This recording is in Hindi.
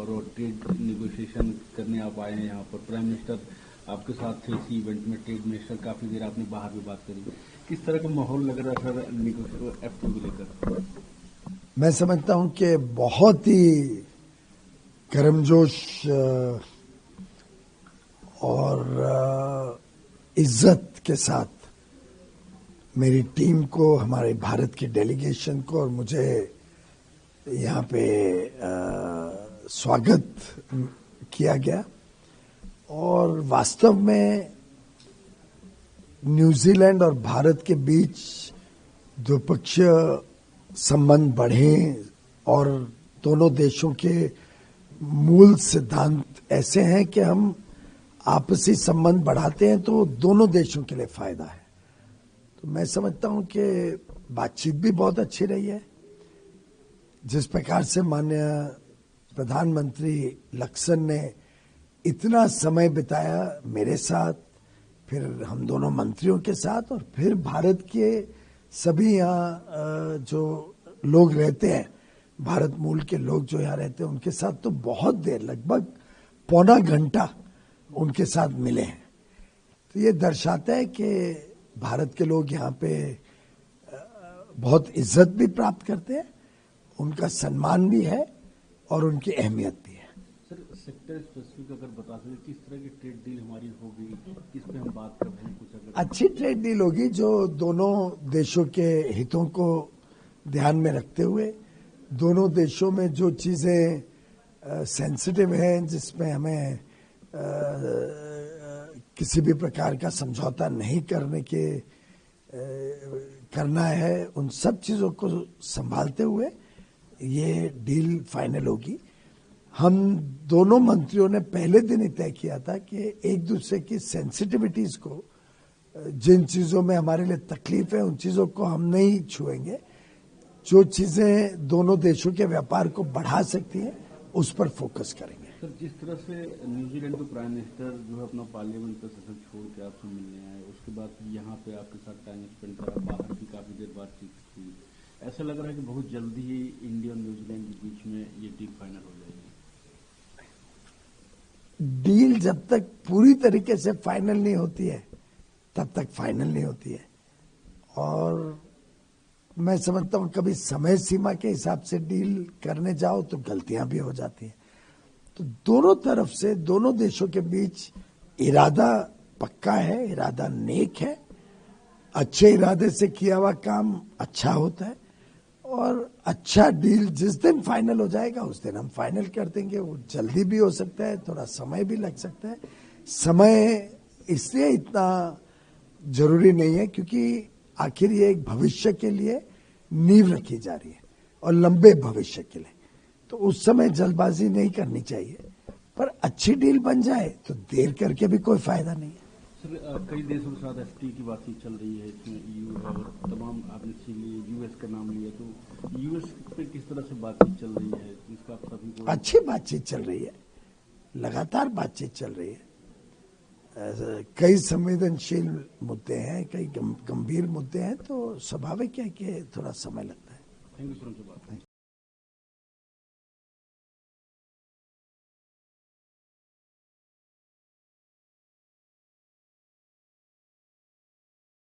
और वो ट्रेड निगोशिएशन करने आप आए हैं यहाँ पर। प्राइम मिनिस्टर आपके साथ थे इसी इवेंट में, ट्रेड मिनिस्टर, काफ़ी देर आपने बाहर भी बात करी। किस तरह का माहौल लग रहा है सर FTA को लेकर? मैं समझता हूं कि बहुत ही गर्मजोश और इज्जत के साथ मेरी टीम को, हमारे भारत की डेलीगेशन को और मुझे यहाँ पे स्वागत किया गया। और वास्तव में न्यूजीलैंड और भारत के बीच द्विपक्षीय संबंध बढ़े और दोनों देशों के मूल सिद्धांत ऐसे हैं कि हम आपसी संबंध बढ़ाते हैं तो दोनों देशों के लिए फायदा है। तो मैं समझता हूं कि बातचीत भी बहुत अच्छी रही है। जिस प्रकार से माननीय प्रधानमंत्री लक्सन ने इतना समय बिताया मेरे साथ, फिर हम दोनों मंत्रियों के साथ, और फिर भारत के सभी यहाँ जो लोग रहते हैं, भारत मूल के लोग जो यहाँ रहते हैं, उनके साथ तो बहुत देर, लगभग पौना घंटा उनके साथ मिले हैं। तो ये दर्शाता है कि भारत के लोग यहाँ पे बहुत इज्जत भी प्राप्त करते हैं, उनका सम्मान भी है और उनकी अहमियत भी है। सर, सेक्टर स्पेसिफिक अगर बता सकें किस तरह की ट्रेड डील हमारी होगी, किस पे हम बात कर रहे हैं, कुछ अगर अच्छी ट्रेड डील होगी जो दोनों देशों के हितों को ध्यान में रखते हुए, दोनों देशों में जो चीजें सेंसिटिव हैं, जिसमें हमें किसी भी प्रकार का समझौता नहीं करना है, उन सब चीजों को संभालते हुए ये डील फाइनल होगी। हम दोनों मंत्रियों ने पहले दिन ही तय किया था कि एक दूसरे की सेंसिटिविटीज को, जिन चीजों में हमारे लिए तकलीफ है उन चीजों को हम नहीं छुएंगे। जो चीजें दोनों देशों के व्यापार को बढ़ा सकती हैं उस पर फोकस करेंगे। सर, जिस तरह से न्यूजीलैंड के प्राइम मिनिस्टर जो है अपना पार्लियामेंट का सेशन छोड़ के आपसे मिलने आए, उसके बाद यहाँ पे आपके साथ टाइम स्पेंड करा, बाहर भी काफी देर बातचीत की, ऐसा लग रहा है कि बहुत जल्दी ही इंडिया और न्यूजीलैंड के बीच में ये डील फाइनल हो जाएगी। डील जब तक पूरी तरीके से फाइनल नहीं होती है तब तक फाइनल नहीं होती है, और मैं समझता हूं कभी समय सीमा के हिसाब से डील करने जाओ तो गलतियां भी हो जाती हैं। तो दोनों तरफ से, दोनों देशों के बीच इरादा पक्का है, इरादा नेक है। अच्छे इरादे से किया हुआ काम अच्छा होता है, और अच्छा डील जिस दिन फाइनल हो जाएगा उस दिन हम फाइनल कर देंगे। वो जल्दी भी हो सकता है, थोड़ा समय भी लग सकता है। समय इसलिए इतना जरूरी नहीं है क्योंकि आखिर ये एक भविष्य के लिए नींव रखी जा रही है और लंबे भविष्य के लिए, तो उस समय जल्दबाजी नहीं करनी चाहिए। पर अच्छी डील बन जाए तो देर करके भी कोई फायदा नहीं है। सर, कई देशों के साथ FTA की बातचीत चल रही है, इसमें EU है और तमाम, आपने US का नाम लिया, तो US पे किस तरह से बातचीत चल रही है, इसका आप सभी को? अच्छी बातचीत चल रही है, लगातार बातचीत चल रही है। कई संवेदनशील मुद्दे हैं, कई गंभीर मुद्दे हैं, तो स्वाभाविक है कि थोड़ा समय लगता है। थैंक यू सर, उनसे बात।